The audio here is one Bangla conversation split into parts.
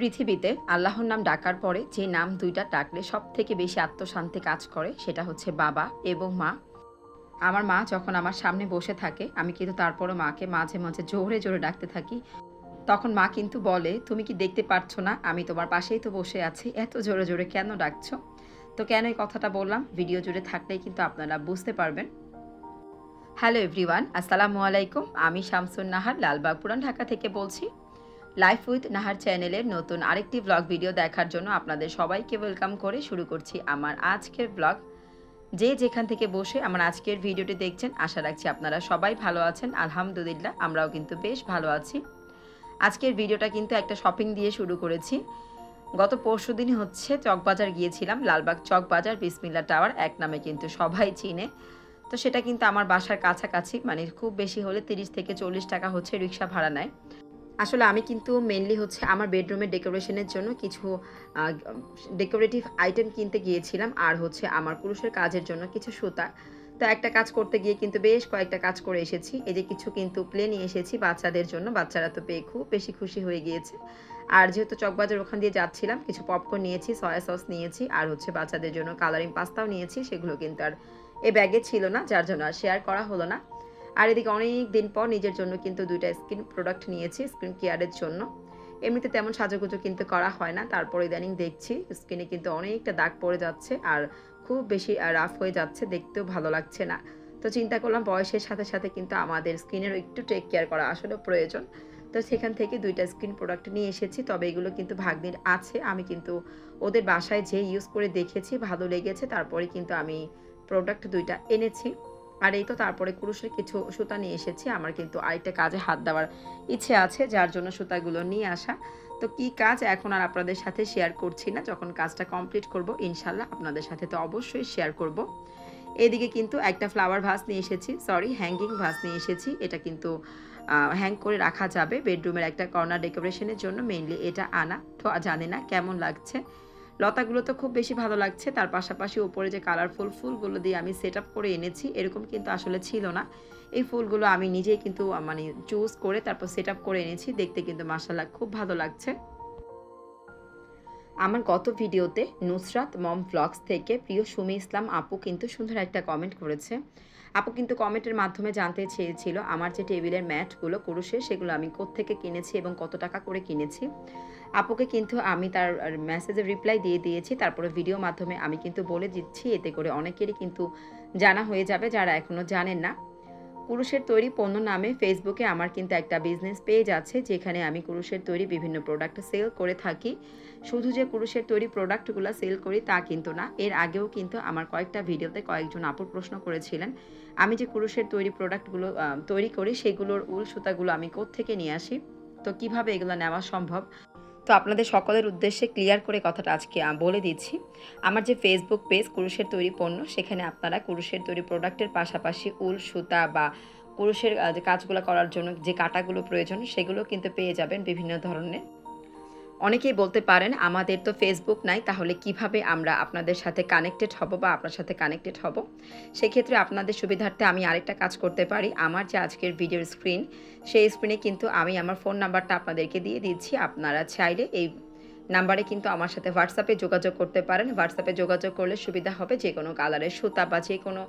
পৃথিবীতে আল্লাহর নাম ডাকার পরে যে নাম দুইটা ডাকলে সব থেকে বেশি আত্মশান্তি কাজ করে সেটা হচ্ছে বাবা এবং মা। আমার মা যখন আমার সামনে বসে থাকে আমি কিন্তু তারপরে মাকে মাঝে মাঝে জোরে জোরে ডাকতে থাকি। তখন মা কিন্তু বলে, তুমি কি দেখতে পারছো না আমি তোমার পাশেই তো বসে আছি, এত জোরে জোরে কেন ডাকছো? তো কেন এই কথাটা বললাম ভিডিও জুড়ে থাকলেই কিন্তু আপনারা বুঝতে পারবেন। হ্যালো এভরিওয়ান, আসসালামু আলাইকুম। আমি শামসুন নাহার লালবাগ পুরান ঢাকা থেকে বলছি। লাইফ উইথ নাহার চ্যানেলের নতুন আরেকটি ব্লগ ভিডিও দেখার জন্য আপনাদের সবাইকে ওয়েলকাম করে শুরু করছি আমার আজকের ব্লগ। যে যেখান থেকে বসে আমার আজকের ভিডিওটি দেখছেন আশা রাখছি আপনারা সবাই ভালো আছেন। আলহামদুলিল্লাহ আমরাও কিন্তু বেশ ভালো আছি। আজকের ভিডিওটা কিন্তু একটা শপিং দিয়ে শুরু করেছি। গত পরশুদিনই হচ্ছে চকবাজার গিয়েছিলাম, লালবাগ চকবাজার বিসমিল্লা টাওয়ার এক নামে কিন্তু সবাই চিনে। তো সেটা কিন্তু আমার বাসার কাছাকাছি, মানে খুব বেশি হলে 30 থেকে 40 টাকা হচ্ছে রিক্সা ভাড়া নেয়। আসলে আমি কিন্তু মেনলি হচ্ছে আমার বেডরুমের ডেকোরেশনের জন্য কিছু ডেকোরেটিভ আইটেম কিনতে গিয়েছিলাম, আর হচ্ছে আমার পুরুষের কাজের জন্য কিছু সুতা। তো একটা কাজ করতে গিয়ে কিন্তু বেশ কয়েকটা কাজ করে এসেছি। এই যে কিছু কিন্তু প্লে নিয়ে এসেছি বাচ্চাদের জন্য, বাচ্চারা তো পেয়ে খুব বেশি খুশি হয়ে গিয়েছে। আর যেহেতু চকবাজার ওখান দিয়ে যাচ্ছিলাম কিছু পপকর্ন নিয়েছি, সয়া সস নিয়েছি, আর হচ্ছে বাচ্চাদের জন্য কালারিং পাস্তাও নিয়েছি। সেগুলো কিন্তু আর এ ব্যাগে ছিল না, যার জন্য আর শেয়ার করা হলো না। আর এদিকে অনেক দিন পর নিজের জন্য কিন্তু দুইটা স্কিন প্রোডাক্ট নিয়েছি স্কিন কেয়ারের জন্য। এমনিতে তেমন সাজুগুজু কিন্তু করা হয় না, তারপর ইদানিং দেখছি স্কিনে কিন্তু অনেকটা দাগ পড়ে যাচ্ছে আর খুব বেশি রাফ হয়ে যাচ্ছে, দেখতেও ভালো লাগছে না। তো চিন্তা করলাম বয়সের সাথে সাথে কিন্তু আমাদের স্কিনেরও একটু টেক কেয়ার করা আসলে প্রয়োজন। তো সেখান থেকে দুইটা স্কিন প্রোডাক্ট নিয়ে এসেছি, তবে এগুলো কিন্তু ভাগ্নির আছে। আমি কিন্তু ওদের বাসায় যে ইউজ করে দেখেছি, ভালো লেগেছে, তারপরে কিন্তু আমি প্রোডাক্ট দুইটা এনেছি। আর এই তো তারপরে কুরুশের কিছু সুতা নিয়ে এসেছি। আমার কিন্তু আরেকটা কাজে হাত দেওয়ার ইচ্ছে আছে, যার জন্য সুতাগুলো নিয়ে আসা। তো কি কাজ এখন আর আপনাদের সাথে শেয়ার করছি না, যখন কাজটা কমপ্লিট করব ইনশাল্লাহ আপনাদের সাথে তো অবশ্যই শেয়ার করব। এদিকে কিন্তু একটা ফ্লাওয়ার ভাস নিয়ে এসেছি, সরি হ্যাঙ্গিং ভাস নিয়ে এসেছি। এটা কিন্তু হ্যাং করে রাখা যাবে বেডরুমের একটা কর্নার ডেকোরেশনের জন্য, মেইনলি এটা আনা। তো জানি না কেমন লাগছে, লতাগুলো তো খুব বেশি ভালো লাগছে, তার পাশাপাশি উপরে যে কালারফুল ফুলগুলো দিয়ে আমি সেট আপ করে এনেছি এরকম কিন্তু আসলে ছিল না। এই ফুলগুলো আমি নিজেই কিন্তু মানে চুজ করে তারপর সেট আপ করে এনেছি, দেখতে কিন্তু মাশাআল্লাহ খুব ভালো লাগছে। আমার গত ভিডিওতে নুসরাত মম ভ্লগস থেকে প্রিয় সুমি ইসলাম আপু কিন্তু সুন্দর একটা কমেন্ট করেছে। আপু কিন্তু কমেন্টের মাধ্যমে জানতে চেয়েছিল আমার যে টেবিলের ম্যাটগুলো কুরুশের সেগুলো আমি কোত্থেকে কিনেছি এবং কত টাকা করে কিনেছি। আপুকে কিন্তু আমি তার মেসেজের রিপ্লাই দিয়ে দিয়েছি, তারপরে ভিডিও মাধ্যমে আমি কিন্তু বলে দিচ্ছি, এতে করে অনেকেরই কিন্তু জানা হয়ে যাবে যারা এখনও জানেন না। কুরুশের তৈরি পণ্য নামে ফেসবুকে আমার কিন্তু একটা বিজনেস পেজ আছে, যেখানে আমি কুরুশের তৈরি বিভিন্ন প্রোডাক্ট সেল করে থাকি। শুধু যে কুরুশের তৈরি প্রোডাক্টগুলো সেল করি তা কিন্তু না, এর আগেও কিন্তু আমার কয়েকটা ভিডিওতে কয়েকজন আপুর প্রশ্ন করেছিলেন আমি যে কুরুশের তৈরি প্রোডাক্টগুলো তৈরি করি সেগুলোর উল সুতাগুলো আমি কোত্থেকে নিয়ে আসি, তো কিভাবে এগুলো নেওয়া সম্ভব। তো আপনাদের সকলের উদ্দেশ্যে ক্লিয়ার করে কথাটা আজকে বলে দিচ্ছি। আমার যে ফেসবুক পেজ কুরুশের তৈরি পণ্য, সেখানে আপনারা কুরুশের তৈরি প্রোডাক্টের পাশাপাশি উল সুতা বা কুরুশের যে কাজগুলো করার জন্য যে কাটাগুলো প্রয়োজন সেগুলো কিন্তু পেয়ে যাবেন বিভিন্ন ধরনের। অনেকেই বলতে পারেন আমাদের তো ফেসবুক নাই, তাহলে কিভাবে আমরা আপনাদের সাথে কানেক্টেড হব বা আপনার সাথে কানেক্টেড হব। সেক্ষেত্রে আপনাদের সুবিধার্থে আমি আরেকটা কাজ করতে পারি। আমার যে আজকের ভিডিওর স্ক্রিন, সেই স্ক্রিনে কিন্তু আমি আমার ফোন নাম্বারটা আপনাদেরকে দিয়ে দিচ্ছি। আপনারা চাইলে এই নাম্বারে কিন্তু আমার সাথে হোয়াটসঅ্যাপে যোগাযোগ করতে পারেন। হোয়াটসঅ্যাপে যোগাযোগ করলে সুবিধা হবে, যে কোনো কালারের সুতা বা যে কোনো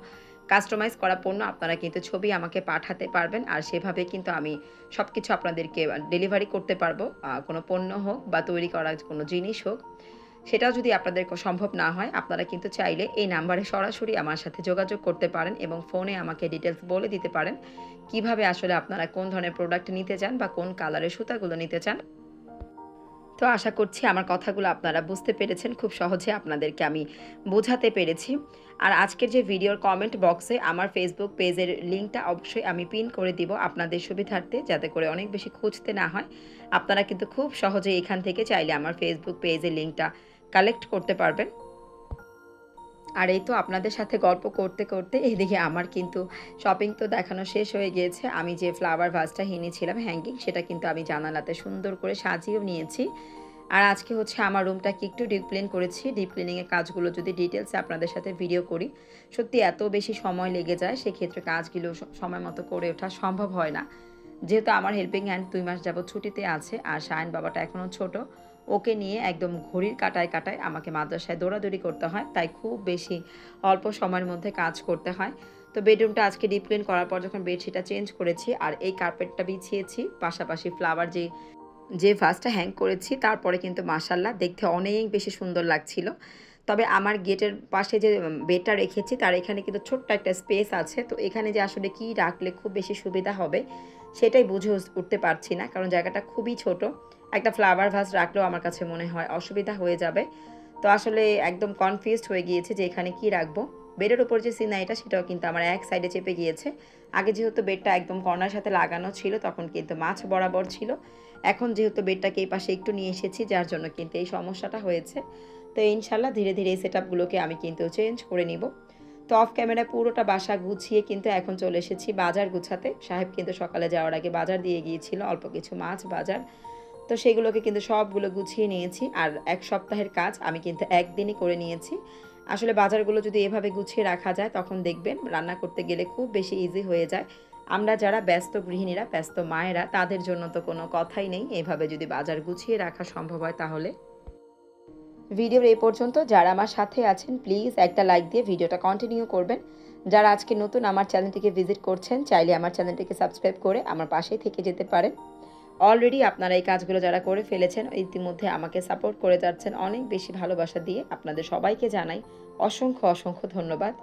কাস্টমাইজ করা পণ্য আপনারা কিন্তু ছবি আমাকে পাঠাতে পারবেন, আর সেভাবে কিন্তু আমি সব কিছু আপনাদেরকে ডেলিভারি করতে পারবো। কোনো পণ্য হোক বা তৈরি করা কোনো জিনিস হোক, সেটাও যদি আপনাদের সম্ভব না হয় আপনারা কিন্তু চাইলে এই নাম্বারে সরাসরি আমার সাথে যোগাযোগ করতে পারেন এবং ফোনে আমাকে ডিটেলস বলে দিতে পারেন কিভাবে আসলে আপনারা কোন ধরনের প্রোডাক্ট নিতে চান বা কোন কালারের সুতাগুলো নিতে চান। তো আশা করছি আমার কথাগুলো আপনারা বুঝতে পেরেছেন, খুব সহজে আপনাদেরকে আমি বোঝাতে পেরেছি। আর আজকের যে ভিডিওর কমেন্ট বক্সে আমার ফেসবুক পেজের লিঙ্কটা অবশ্যই আমি পিন করে দিব আপনাদের সুবিধার্থে, যাতে করে অনেক বেশি খুঁজতে না হয়। আপনারা কিন্তু খুব সহজে এখান থেকে চাইলে আমার ফেসবুক পেজের লিঙ্কটা কালেক্ট করতে পারবেন। আর এই তো আপনাদের সাথে গল্প করতে করতে এদিকে আমার কিন্তু শপিং তো দেখানো শেষ হয়ে গিয়েছে। আমি যে ফ্লাওয়ার ভাসটা এনেছিলাম হ্যাঙ্গিং, সেটা কিন্তু আমি জানালাতে সুন্দর করে সাজিয়েও নিয়েছি। আর আজকে হচ্ছে আমার রুমটাকে একটু ডিপ ক্লিন করেছি। ডিপ ক্লিনিংয়ের কাজগুলো যদি ডিটেলসে আপনাদের সাথে ভিডিও করি, সত্যি এত বেশি সময় লেগে যায়, সেক্ষেত্রে কাজগুলো সময় মতো করে ওঠা সম্ভব হয় না। যেহেতু আমার হেল্পিং হ্যান্ড 2 মাস যাবত ছুটিতে আছে, আর শায়ন বাবাটা এখনও ছোট, ওকে নিয়ে একদম ঘড়ির কাঁটায় কাঁটায় আমাকে মাদ্রাসায় দৌড়াদৌড়ি করতে হয়, তাই খুব বেশি অল্প সময়ের মধ্যে কাজ করতে হয়। তো বেডরুমটা আজকে ডিপ ক্লিন করার পর যখন বেডশিটটা চেঞ্জ করেছি আর এই কার্পেটটা বিছিয়েছি, পাশাপাশি ফ্লাওয়ার যে ভাসটা হ্যাং করেছি, তারপরে কিন্তু মাশাআল্লাহ দেখতে অনেক বেশি সুন্দর লাগছিল। তবে আমার গেটের পাশে যে বেডটা রেখেছি তার এখানে কিন্তু ছোট্ট একটা স্পেস আছে, তো এখানে যে আসলে কি রাখলে খুব বেশি সুবিধা হবে সেটাই বুঝে উঠতে পারছি না, কারণ জায়গাটা খুবই ছোট। একটা ফ্লাওয়ার ভাস রাখলেও আমার কাছে মনে হয় অসুবিধা হয়ে যাবে। তো আসলে একদম কনফিউজড হয়ে গিয়েছে যে এখানে কি রাখবো। বেডের উপর যে সিনাইটা সেটাও কিন্তু আমার এক সাইডে চেপে গিয়েছে। আগে যেহেতু বেডটা একদম কর্নার সাথে লাগানো ছিল তখন কিন্তু মাছ বরাবর ছিল, এখন যেহেতু বেডটাকে এই পাশে একটু নিয়ে এসেছি যার জন্য কিন্তু এই সমস্যাটা হয়েছে। তো ইনশাল্লাহ ধীরে ধীরে এই সেটআপগুলোকে আমি কিন্তু চেঞ্জ করে নিব। তো অফ ক্যামেরায় পুরোটা বাসা গুছিয়ে কিন্তু এখন চলে এসেছি বাজার গুছাতে। সাহেব কিন্তু সকালে যাওয়ার আগে বাজার দিয়ে গিয়েছিল, অল্প কিছু মাছ বাজার। তো সেগুলোকে কিন্তু সবগুলো গুছিয়ে নিয়েছি, আর এক সপ্তাহের কাজ আমি কিন্তু একদিনই করে নিয়েছি। আসলে বাজারগুলো যদি এভাবে গুছিয়ে রাখা যায় তখন দেখবেন রান্না করতে গেলে খুব বেশি ইজি হয়ে যায়। আমরা যারা ব্যস্ত গৃহিণীরা, ব্যস্ত মায়েরা, তাদের জন্য তো কোনো কথাই নেই, এভাবে যদি বাজার গুছিয়ে রাখা সম্ভব হয় তাহলে। ভিডিওর এই পর্যন্ত যারা আমার সাথে আছেন প্লিজ একটা লাইক দিয়ে ভিডিওটা কন্টিনিউ করবেন। যারা আজকে নতুন আমার চ্যানেলটিকে ভিজিট করছেন চাইলে আমার চ্যানেলটিকে সাবস্ক্রাইব করে আমার পাশেই থেকে যেতে পারেন। অলরেডি আপনারা এই কাজগুলো যারা করে ফেলেছেন ইতিমধ্যে আমাকে সাপোর্ট করে যাচ্ছেন অনেক বেশি ভালোবাসা দিয়ে, আপনাদের সবাইকে জানাই অসংখ্য অসংখ্য ধন্যবাদ।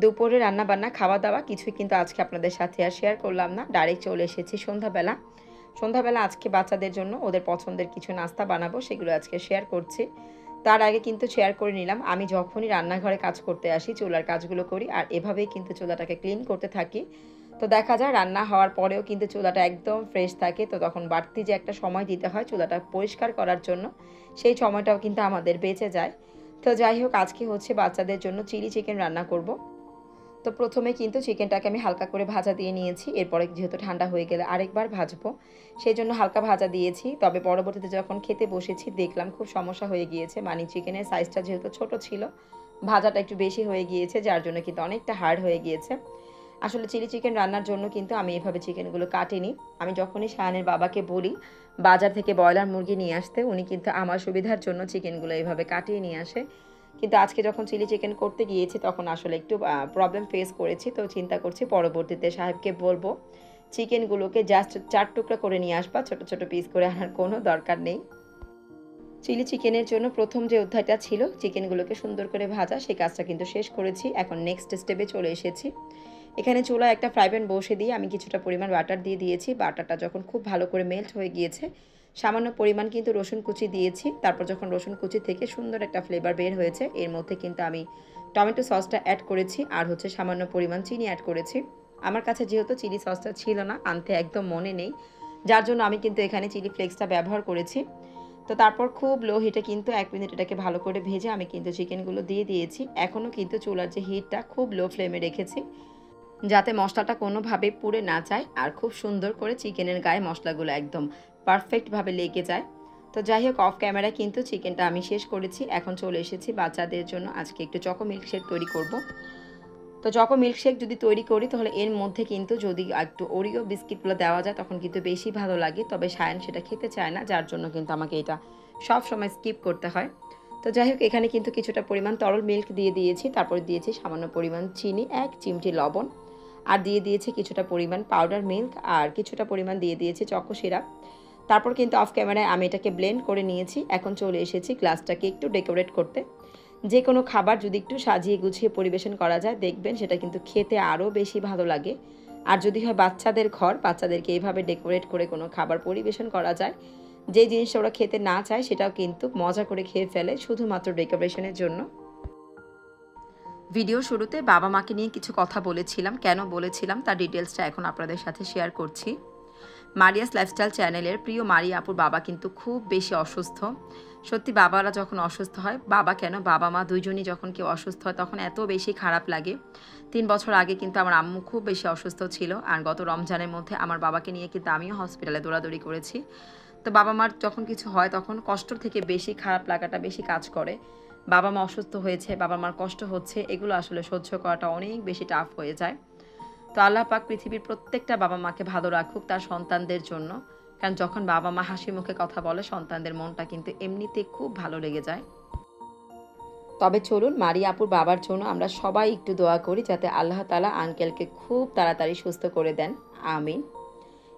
দুপুরে রান্নাবান্না খাওয়া দাওয়া কিছুই কিন্তু আজকে আপনাদের সাথে আর শেয়ার করলাম না, ডাইরেক্ট চলে এসেছি সন্ধ্যাবেলা আজকে বাচ্চাদের জন্য ওদের পছন্দের কিছু নাস্তা বানাবো, সেগুলো আজকে শেয়ার করছি। তার আগে কিন্তু শেয়ার করে নিলাম আমি যখনই রান্নাঘরে কাজ করতে আসি চুলার কাজগুলো করি আর এভাবেই কিন্তু চুলাটাকে ক্লিন করতে থাকি। তো দেখা যায় রান্না হওয়ার পরেও কিন্তু চুলাটা একদম ফ্রেশ থাকে, তো তখন বাড়তি যে একটা সময় দিতে হয় চুলাটা পরিষ্কার করার জন্য, সেই সময়টাও কিন্তু আমাদের বেঁচে যায়। তো যাই হোক, আজকে হচ্ছে বাচ্চাদের জন্য চিলি চিকেন রান্না করব। তো প্রথমে কিন্তু চিকেনটাকে আমি হালকা করে ভাজা দিয়ে নিয়েছি, এরপরে যেহেতু ঠান্ডা হয়ে গেলে আরেকবার ভাজবো সেই জন্য হালকা ভাজা দিয়েছি। তবে পরবর্তীতে যখন খেতে বসেছি দেখলাম খুব সমস্যা হয়ে গিয়েছে, মানে চিকেনের সাইজটা যেহেতু ছোট ছিল, ভাজাটা একটু বেশি হয়ে গিয়েছে যার জন্য কিন্তু অনেকটা হার্ড হয়ে গিয়েছে। আসলে চিলি চিকেন রান্নার জন্য কিন্তু আমি এভাবে চিকেনগুলো কাটিনি। আমি যখনই শায়ানের বাবাকে বলি বাজার থেকে ব্রয়লার মুরগি নিয়ে আসতে, উনি কিন্তু আমার সুবিধার জন্য চিকেনগুলো এভাবে কাটিয়ে নিয়ে আসে। কিন্তু আজকে যখন চিলি চিকেন করতে গিয়েছি তখন আসলে একটু প্রবলেম ফেস করেছি, তো চিন্তা করছি পরবর্তীতে সাহেবকে বলবো চিকেনগুলোকে জাস্ট 4 টুকরা করে নিয়ে আসবা, ছোট ছোট পিস করে আনার কোনো দরকার নেই। চিলি চিকেনের জন্য প্রথম যে অধ্যায়টা ছিল চিকেনগুলোকে সুন্দর করে ভাজা, সেই কাজটা কিন্তু শেষ করেছি। এখন নেক্সট স্টেপে চলে এসেছি। এখানে চুলায় একটা ফ্রাই প্যান বসে দিয়ে আমি কিছুটা পরিমাণ বাটার দিয়ে দিয়েছি। বাটারটা যখন খুব ভালো করে মেল্ট হয়ে গিয়েছে সামান্য পরিমাণ কিন্তু রসুন কুচি দিয়েছি। তারপর যখন রসুন কুচি থেকে সুন্দর একটা ফ্লেভার বের হয়েছে এর মধ্যে কিন্তু আমি টমেটো সসটা অ্যাড করেছি আর হচ্ছে সামান্য পরিমাণ চিনি অ্যাড করেছি। আমার কাছে যেহেতু চিলি সসটা ছিল না, আনতে একদম মনে নেই, যার জন্য আমি কিন্তু এখানে চিলি ফ্লেক্সটা ব্যবহার করেছি। তো তারপর খুব লো হিটে কিন্তু 1 মিনিট এটাকে ভালো করে ভেজে আমি কিন্তু চিকেনগুলো দিয়ে দিয়েছি। এখনও কিন্তু চুলার যে হিটটা খুব লো ফ্লেমে রেখেছি যাতে মশলাটা কোনোভাবেই পুড়ে না যায় আর খুব সুন্দর করে চিকেনের গায়ে মশলাগুলো একদম পারফেক্টভাবে লেগে যায়। তো যাই হোক, অফ ক্যামেরায় কিন্তু চিকেনটা আমি শেষ করেছি। এখন চলে এসেছি বাচ্চাদের জন্য আজকে একটু চকো মিল্কশেক তৈরি করব। তো চকো মিল্কশেক যদি তৈরি করি তাহলে এর মধ্যে কিন্তু যদি একটু ওরিও বিস্কিটগুলো দেওয়া যায় তখন কিন্তু বেশি ভালো লাগে, তবে সায়ান সেটা খেতে চায় না যার জন্য কিন্তু আমাকে এটা সব সময় স্কিপ করতে হয়। তো যাই হোক, এখানে কিন্তু কিছুটা পরিমাণ তরল মিল্ক দিয়ে দিয়েছি, তারপরে দিয়েছি সামান্য পরিমাণ চিনি, 1 চিমটি লবণ, আর দিয়ে দিয়েছি কিছুটা পরিমাণ পাউডার মিল্ক, আর কিছুটা পরিমাণ দিয়ে দিয়েছি চকো সিরাপ। তারপর কিন্তু অফ ক্যামেরায় আমি এটাকে ব্লেন্ড করে নিয়েছি। এখন চলে এসেছি গ্লাসটাকে একটু ডেকোরেট করতে। যে কোনো খাবার যদি একটু সাজিয়ে গুছিয়ে পরিবেশন করা যায় দেখবেন সেটা কিন্তু খেতে আরও বেশি ভালো লাগে। আর যদি হয় বাচ্চাদের ঘর, বাচ্চাদেরকে এইভাবে ডেকোরেট করে কোনো খাবার পরিবেশন করা যায়, যে জিনিসটা ওরা খেতে না চায় সেটাও কিন্তু মজা করে খেয়ে ফেলে শুধুমাত্র ডেকোরেশনের জন্য। ভিডিও শুরুতে বাবা মাকে নিয়ে কিছু কথা বলেছিলাম, কেন বলেছিলাম তার ডিটেলসটা এখন আপনাদের সাথে শেয়ার করছি। মারিয়াস লাইফস্টাইল চ্যানেলের প্রিয় মারিয়া আপুর বাবা কিন্তু খুব বেশি অসুস্থ। সত্যি বাবারা যখন অসুস্থ হয়, বাবা কেন বাবা মা দুইজনই যখন কেউ অসুস্থ হয় তখন এত বেশি খারাপ লাগে। 3 বছর আগে কিন্তু আমার আম্মু খুব বেশি অসুস্থ ছিল, আর গত রমজানের মধ্যে আমার বাবাকে নিয়ে কিন্তু আমিও হসপিটালে দৌড়াদৌড়ি করেছি। তো বাবা মার যখন কিছু হয় তখন কষ্টর থেকে বেশি খারাপ লাগাটা বেশি কাজ করে। বাবা মা অসুস্থ হয়েছে, বাবা মার কষ্ট হচ্ছে, এগুলো আসলে সহ্য করাটা অনেক বেশি টাফ হয়ে যায়। তো আল্লাহ পাক পৃথিবীর প্রত্যেকটা বাবা মাকে ভালো রাখুক তার সন্তানদের জন্য, কারণ যখন বাবা মা হাসি মুখে কথা বলে সন্তানদের মনটা কিন্তু এমনিতে খুব ভালো লেগে যায়। তবে চলুন মারিয়া আপুর বাবার জন্য আমরা সবাই একটু দোয়া করি যাতে আল্লাহ তাআলা আঙ্কেলকে খুব তাড়াতাড়ি সুস্থ করে দেন। আমিন।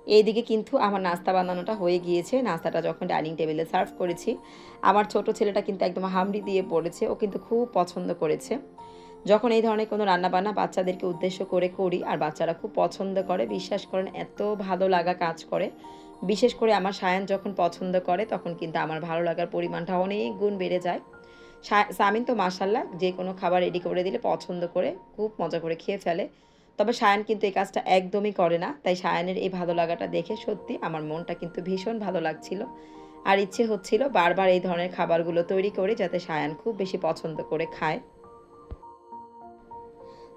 এইদিকে কিন্তু আমার নাস্তা বানানোটা হয়ে গিয়েছে। নাস্তাটা যখন ডাইনিং টেবিলে সার্ভ করেছি, আমার ছোট ছেলেটা কিন্তু একদম হামড়ি দিয়ে পড়েছে। ও কিন্তু খুব পছন্দ করেছে। যখন এই ধরনের কোনো রান্নাবান্না বাচ্চাদেরকে উদ্দেশ্য করে করি আর বাচ্চারা খুব পছন্দ করে, বিশ্বাস করেন এত ভালো লাগা কাজ করে। বিশেষ করে আমার সায়ান যখন পছন্দ করে তখন কিন্তু আমার ভালো লাগার পরিমাণটা অনেক গুণ বেড়ে যায়। সামিন তো মাশাআল্লাহ যে কোনো খাবার রেডি করে দিলে পছন্দ করে খুব মজা করে খেয়ে ফেলে। তবে সায়ান কিন্তু এই কাজটা একদমই করে না। তাই সায়ানের এই ভালো লাগাটা দেখে সত্যি আমার মনটা কিন্তু ভীষণ ভালো লাগছিল। আর ইচ্ছে হচ্ছিল বারবার এই ধরনের খাবারগুলো তৈরি করে যাতে সায়ান খুব বেশি পছন্দ করে খায়।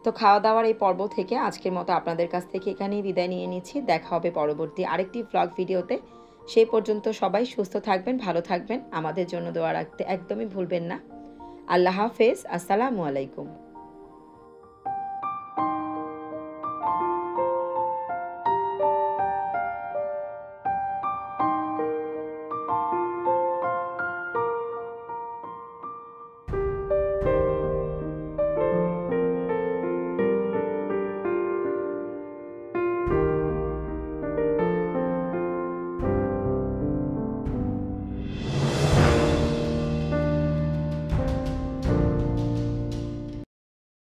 তো খাওয়া দাওয়ার এই পর্ব থেকে আজকের মতো আপনাদের কাছ থেকে এখানেই বিদায় নিয়ে নিচ্ছি। দেখা হবে পরবর্তী আরেকটি ভ্লগ ভিডিওতে। সেই পর্যন্ত সবাই সুস্থ থাকবেন, ভালো থাকবেন। আমাদের জন্য দোয়া রাখতে একদমই ভুলবেন না। আল্লাহ হাফেজ। আসসালামু আলাইকুম।